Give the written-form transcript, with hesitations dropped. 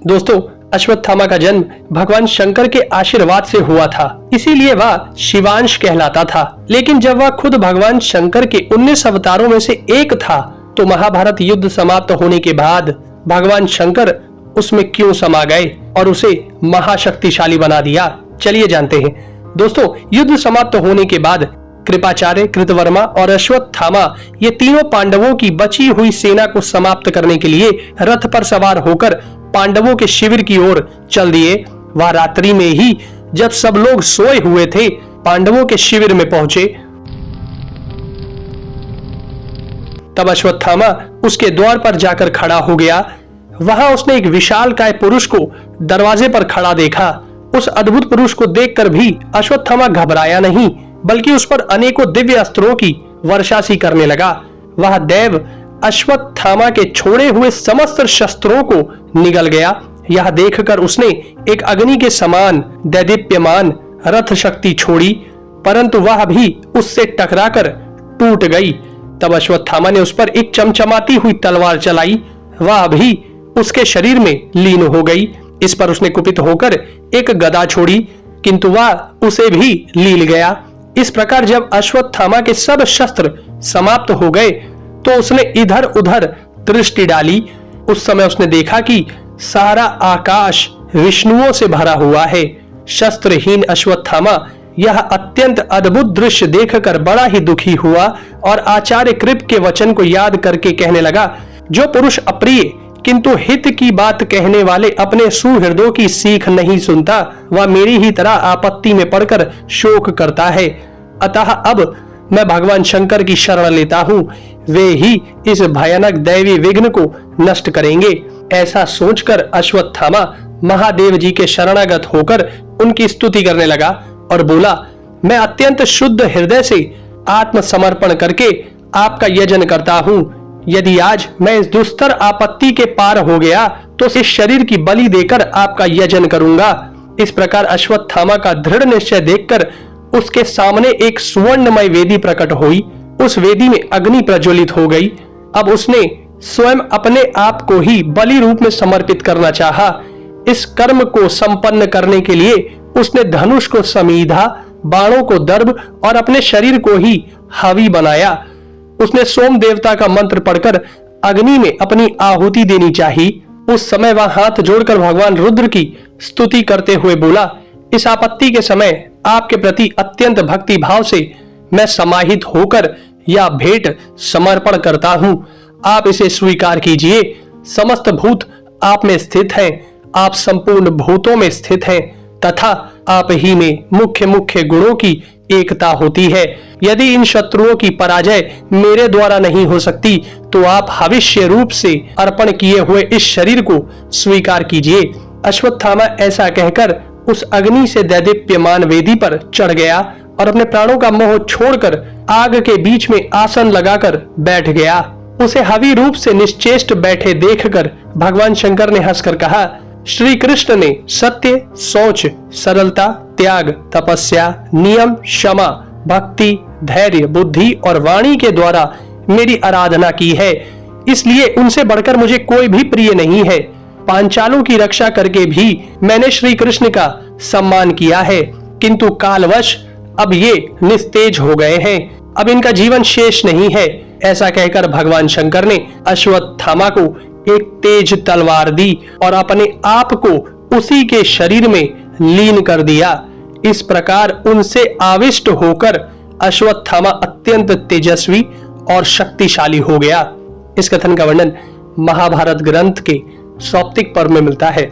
दोस्तों, अश्वत्थामा का जन्म भगवान शंकर के आशीर्वाद से हुआ था, इसीलिए वह शिवांश कहलाता था। लेकिन जब वह खुद भगवान शंकर के 19 अवतारों में से एक था, तो महाभारत युद्ध समाप्त होने के बाद भगवान शंकर उसमें क्यों समा गए और उसे महाशक्तिशाली बना दिया? चलिए जानते हैं। दोस्तों, युद्ध समाप्त होने के बाद कृपाचार्य, कृतवर्मा और अश्वत्थामा ये तीनों पांडवों की बची हुई सेना को समाप्त करने के लिए रथ पर सवार होकर पांडवों के शिविर की ओर चल दिए। वह रात्रि में ही जब सब लोग सोए हुए थे, पांडवों के शिविर में पहुंचे। तब अश्वत्थामा उसके द्वार पर जाकर खड़ा हो गया। वहां उसने एक विशालकाय पुरुष को दरवाजे पर खड़ा देखा। उस अद्भुत पुरुष को देखकर भी अश्वत्थामा घबराया नहीं, बल्कि उस पर अनेकों दिव्य अस्त्रों की वर्षा सी करने लगा। वह देव अश्वत्थामा के छोड़े हुए समस्त शस्त्रों को निगल गया। यह देखकर उसने एक अग्नि के समान दैदीप्यमान रथ शक्ति छोड़ी, परंतु वह भी उससे टकराकर टूट गई। तब अश्वत्थामा ने उस पर एक चमचमाती हुई तलवार चलाई। वह भी उसके शरीर में लीन हो गई। इस पर उसने कुपित होकर एक गदा छोड़ी, किंतु वह उसे भी लील गया। इस प्रकार जब अश्वत्थामा के सब शस्त्र समाप्त हो गए, तो उसने इधर उधर दृष्टि डाली। उस समय उसने देखा कि सारा आकाश विष्णुओं से भरा हुआ है। शस्त्रहीन अश्वत्थामा यह अत्यंत अद्भुत दृश्य देखकर बड़ा ही दुखी हुआ और आचार्य कृप के वचन को याद करके कहने लगा, जो पुरुष अप्रिय किंतु हित की बात कहने वाले अपने सुहृदों की सीख नहीं सुनता, वह मेरी ही तरह आपत्ति में पड़कर शोक करता है। अतः अब मैं भगवान शंकर की शरण लेता हूँ, वे ही इस भयानक दैवी विघ्न को नष्ट करेंगे। ऐसा सोचकर अश्वत्थामा महादेव जी के शरणागत होकर उनकी स्तुति करने लगा और बोला, मैं अत्यंत शुद्ध हृदय से आत्मसमर्पण करके आपका यजन करता हूँ। यदि आज मैं इस दुस्तर आपत्ति के पार हो गया, तो इस शरीर की बलि देकर आपका यजन करूंगा। इस प्रकार अश्वत्थामा का दृढ़ निश्चय देखकर उसके सामने एक सुवर्णमय वेदी प्रकट हुई। उस वेदी में अग्नि प्रज्वलित हो गई। अब उसने स्वयं अपने आप को ही बलि रूप में समर्पित करना चाहा। इस कर्म को संपन्न करने के लिए उसने धनुष को समीधा, बाणों को दर्भ और अपने शरीर को ही हवी बनाया। उसने सोम देवता का मंत्र पढ़कर अग्नि में अपनी आहुति देनी चाहिए। उस समय वह हाथ जोड़कर भगवान रुद्र की स्तुति करते हुए बोला, इस आपत्ति के समय आपके प्रति अत्यंत भक्ति भाव से मैं समाहित होकर यह भेंट समर्पण करता हूँ। आप इसे स्वीकार कीजिए। समस्त भूत आप में स्थित हैं, आप संपूर्ण भूतों में स्थित हैं तथा आप ही में मुख्य मुख्य गुणों की एकता होती है। यदि इन शत्रुओं की पराजय मेरे द्वारा नहीं हो सकती, तो आप भविष्य रूप से अर्पण किए हुए इस शरीर को स्वीकार कीजिए। अश्वत्थामा ऐसा कहकर उस अग्नि से दैदीप्यमान वेदी पर चढ़ गया और अपने प्राणों का मोह छोड़कर आग के बीच में आसन लगाकर बैठ गया। उसे हवि रूप से निश्चेष्ट बैठे देखकर भगवान शंकर ने हंसकर कहा, श्री कृष्ण ने सत्य, सोच, सरलता, त्याग, तपस्या, नियम, क्षमा, भक्ति, धैर्य, बुद्धि और वाणी के द्वारा मेरी आराधना की है, इसलिए उनसे बढ़कर मुझे कोई भी प्रिय नहीं है। पांचालों की रक्षा करके भी मैंने श्री कृष्ण का सम्मान किया है, किंतु कालवश अब ये निस्तेज हो गए हैं। अब इनका जीवन शेष नहीं है। ऐसा कहकर भगवान शंकर ने अश्वत्थामा को एक तेज तलवार दी और अपने आप को उसी के शरीर में लीन कर दिया। इस प्रकार उनसे आविष्ट होकर अश्वत्थामा अत्यंत तेजस्वी और शक्तिशाली हो गया। इस कथन का वर्णन महाभारत ग्रंथ के सौप्तिक पर्व में मिलता है।